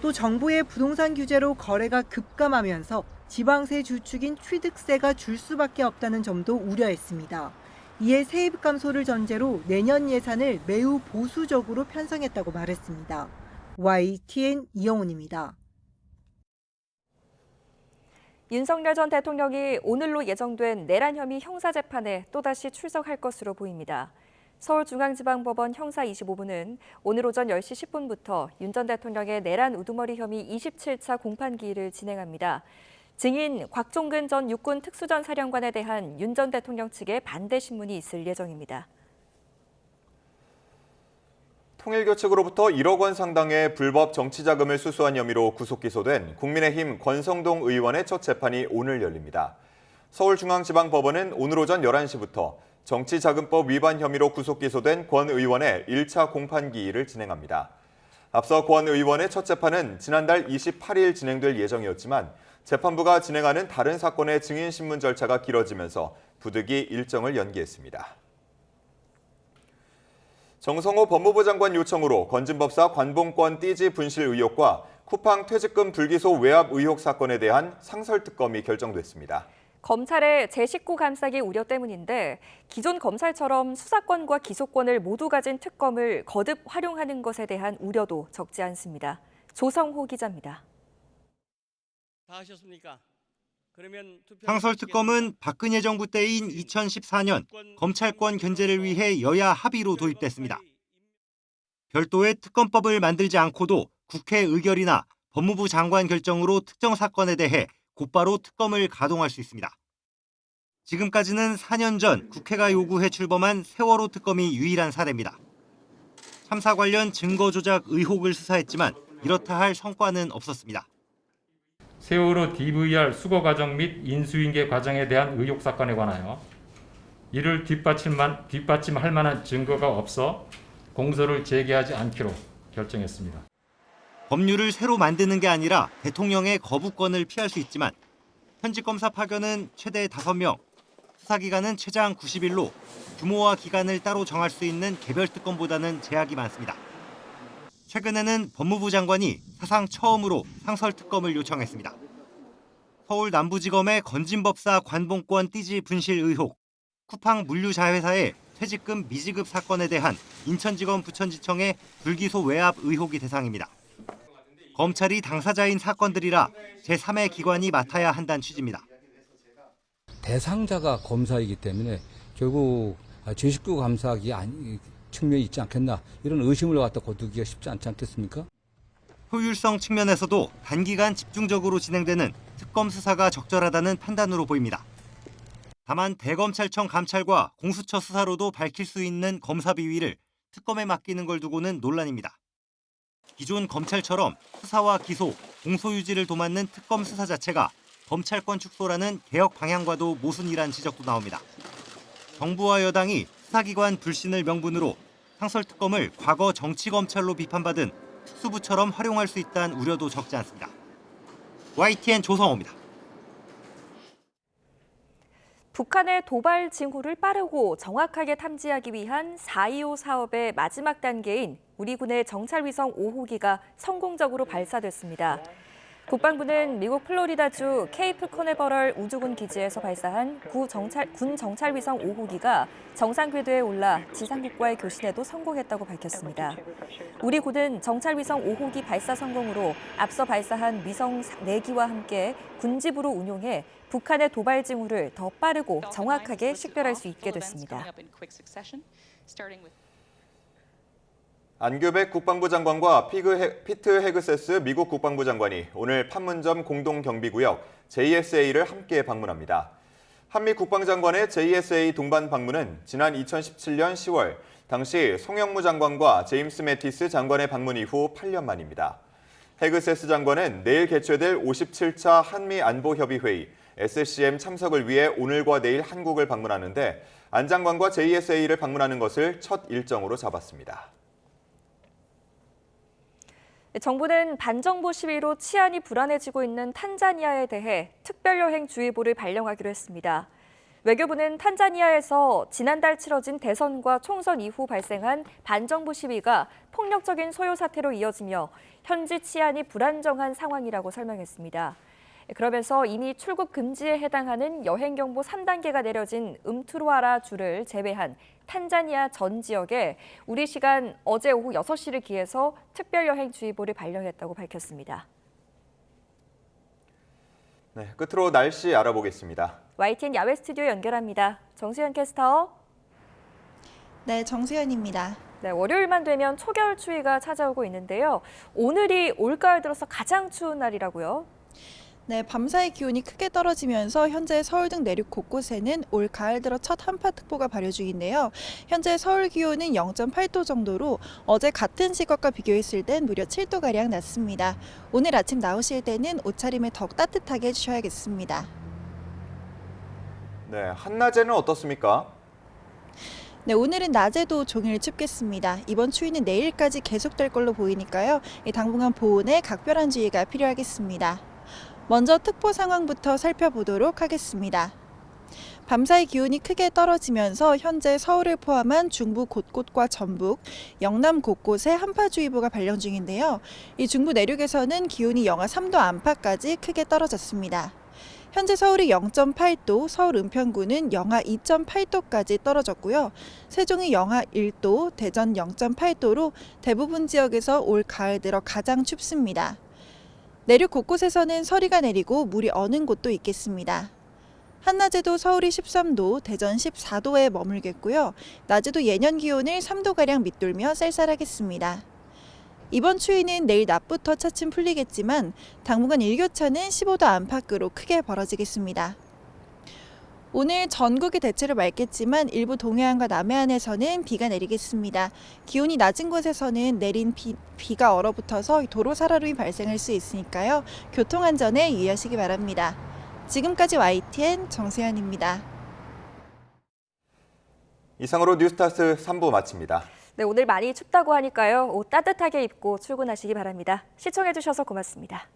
또 정부의 부동산 규제로 거래가 급감하면서 지방세 주축인 취득세가 줄 수밖에 없다는 점도 우려했습니다. 이에 세입 감소를 전제로 내년 예산을 매우 보수적으로 편성했다고 말했습니다. YTN 이영훈입니다. 윤석열 전 대통령이 오늘로 예정된 내란 혐의 형사재판에 또다시 출석할 것으로 보입니다. 서울중앙지방법원 형사 25부는 오늘 오전 10시 10분부터 윤 전 대통령의 내란 우두머리 혐의 27차 공판기일을 진행합니다. 증인 곽종근 전 육군 특수전사령관에 대한 윤 전 대통령 측의 반대 신문이 있을 예정입니다. 통일교 측으로부터 1억 원 상당의 불법 정치자금을 수수한 혐의로 구속 기소된 국민의힘 권성동 의원의 첫 재판이 오늘 열립니다. 서울중앙지방법원은 오늘 오전 11시부터 정치자금법 위반 혐의로 구속 기소된 권 의원의 1차 공판기일을 진행합니다. 앞서 권 의원의 첫 재판은 지난달 28일 진행될 예정이었지만 재판부가 진행하는 다른 사건의 증인신문 절차가 길어지면서 부득이 일정을 연기했습니다. 정성호 법무부 장관 요청으로 건진법사 관봉권 띠지 분실 의혹과 쿠팡 퇴직금 불기소 외압 의혹 사건에 대한 상설특검이 결정됐습니다. 검찰의 제19 감싸기 우려 때문인데 기존 검찰처럼 수사권과 기소권을 모두 가진 특검을 거듭 활용하는 것에 대한 우려도 적지 않습니다. 조성호 기자입니다. 다 하셨습니까? 상설특검은 박근혜 정부 때인 2014년 검찰권 견제를 위해 여야 합의로 도입됐습니다. 별도의 특검법을 만들지 않고도 국회 의결이나 법무부 장관 결정으로 특정 사건에 대해 곧바로 특검을 가동할 수 있습니다. 지금까지는 4년 전 국회가 요구해 출범한 세월호 특검이 유일한 사례입니다. 참사 관련 증거 조작 의혹을 수사했지만 이렇다 할 성과는 없었습니다. 세월호 DVR 수거 과정 및 인수인계 과정에 대한 의혹 사건에 관하여 이를 뒷받침할 만한 증거가 없어 공소를 제기하지 않기로 결정했습니다. 법률을 새로 만드는 게 아니라 대통령의 거부권을 피할 수 있지만 현직 검사 파견은 최대 5명, 수사기간은 최장 90일로 규모와 기간을 따로 정할 수 있는 개별 특검보다는 제약이 많습니다. 최근에는 법무부 장관이 사상 처음으로 상설특검을 요청했습니다. 서울 남부지검의 건진법사 관봉권 띠지 분실 의혹, 쿠팡 물류자회사의 퇴직금 미지급 사건에 대한 인천지검 부천지청의 불기소 외압 의혹이 대상입니다. 검찰이 당사자인 사건들이라 제3의 기관이 맡아야 한다는 취지입니다. 대상자가 검사이기 때문에 결국 제19 감사하기 측면이 있지 않겠나 이런 의심을 갖다 거두기가 쉽지 않지 않겠습니까? 효율성 측면에서도 단기간 집중적으로 진행되는 특검 수사가 적절하다는 판단으로 보입니다. 다만 대검찰청 감찰과 공수처 수사로도 밝힐 수 있는 검사 비위를 특검에 맡기는 걸 두고는 논란입니다. 기존 검찰처럼 수사와 기소, 공소유지를 도맡는 특검 수사 자체가 검찰권 축소라는 개혁 방향과도 모순이란 지적도 나옵니다. 정부와 여당이 수사기관 불신을 명분으로 상설특검을 과거 정치검찰로 비판받은 특수부처럼 활용할 수 있다는 우려도 적지 않습니다. YTN 조성호입니다. 북한의 도발 징후를 빠르고 정확하게 탐지하기 위한 4.25 사업의 마지막 단계인 우리 군의 정찰위성 5호기가 성공적으로 발사됐습니다. 국방부는 미국 플로리다주 케이프 커네버럴 우주군 기지에서 발사한 군 정찰위성 5호기가 정상 궤도에 올라 지상국과의 교신에도 성공했다고 밝혔습니다. 우리 군은 정찰위성 5호기 발사 성공으로 앞서 발사한 위성 4기와 함께 군집으로 운용해 북한의 도발 징후를 더 빠르고 정확하게 식별할 수 있게 됐습니다. 안규백 국방부 장관과 피트 헤그세스 미국 국방부 장관이 오늘 판문점 공동경비구역 JSA를 함께 방문합니다. 한미 국방장관의 JSA 동반 방문은 지난 2017년 10월 당시 송영무 장관과 제임스 매티스 장관의 방문 이후 8년 만입니다. 헤그세스 장관은 내일 개최될 57차 한미안보협의회의 SCM 참석을 위해 오늘과 내일 한국을 방문하는데 안 장관과 JSA를 방문하는 것을 첫 일정으로 잡았습니다. 정부는 반정부 시위로 치안이 불안해지고 있는 탄자니아에 대해 특별여행주의보를 발령하기로 했습니다. 외교부는 탄자니아에서 지난달 치러진 대선과 총선 이후 발생한 반정부 시위가 폭력적인 소요 사태로 이어지며 현지 치안이 불안정한 상황이라고 설명했습니다. 그러면서 이미 출국 금지에 해당하는 여행경보 3단계가 내려진 음투루아라 주를 제외한 탄자니아 전 지역에 우리 시간 어제 오후 6시를 기해서 특별여행주의보를 발령했다고 밝혔습니다. 네, 끝으로 날씨 알아보겠습니다. YTN 야외 스튜디오 연결합니다. 정수현 캐스터. 네, 정수현입니다. 네, 월요일만 되면 초겨울 추위가 찾아오고 있는데요. 오늘이 올가을 들어서 가장 추운 날이라고요? 네, 밤사이 기온이 크게 떨어지면서 현재 서울 등 내륙 곳곳에는 올 가을 들어 첫 한파특보가 발효 중인데요. 현재 서울 기온은 0.8도 정도로 어제 같은 시각과 비교했을 땐 무려 7도가량 낮습니다. 오늘 아침 나오실 때는 옷차림을 더욱 따뜻하게 해주셔야겠습니다. 네, 한낮에는 어떻습니까? 네, 오늘은 낮에도 종일 춥겠습니다. 이번 추위는 내일까지 계속될 걸로 보이니까요. 당분간 보온에 각별한 주의가 필요하겠습니다. 먼저 특보 상황부터 살펴보도록 하겠습니다. 밤사이 기온이 크게 떨어지면서 현재 서울을 포함한 중부 곳곳과 전북, 영남 곳곳에 한파주의보가 발령 중인데요. 이 중부 내륙에서는 기온이 영하 3도 안팎까지 크게 떨어졌습니다. 현재 서울이 0.8도, 서울 은평구는 영하 2.8도까지 떨어졌고요. 세종이 영하 1도, 대전 0.8도로 대부분 지역에서 올 가을 들어 가장 춥습니다. 내륙 곳곳에서는 서리가 내리고 물이 어는 곳도 있겠습니다. 한낮에도 서울이 13도, 대전 14도에 머물겠고요. 낮에도 예년 기온을 3도가량 밑돌며 쌀쌀하겠습니다. 이번 추위는 내일 낮부터 차츰 풀리겠지만 당분간 일교차는 15도 안팎으로 크게 벌어지겠습니다. 오늘 전국이 대체로 맑겠지만 일부 동해안과 남해안에서는 비가 내리겠습니다. 기온이 낮은 곳에서는 내린 비가 얼어붙어서 도로 사고로 발생할 수 있으니까요. 교통안전에 유의하시기 바랍니다. 지금까지 YTN 정세현입니다. 이상으로 뉴스타스 3부 마칩니다. 네, 오늘 많이 춥다고 하니까요. 옷 따뜻하게 입고 출근하시기 바랍니다. 시청해주셔서 고맙습니다.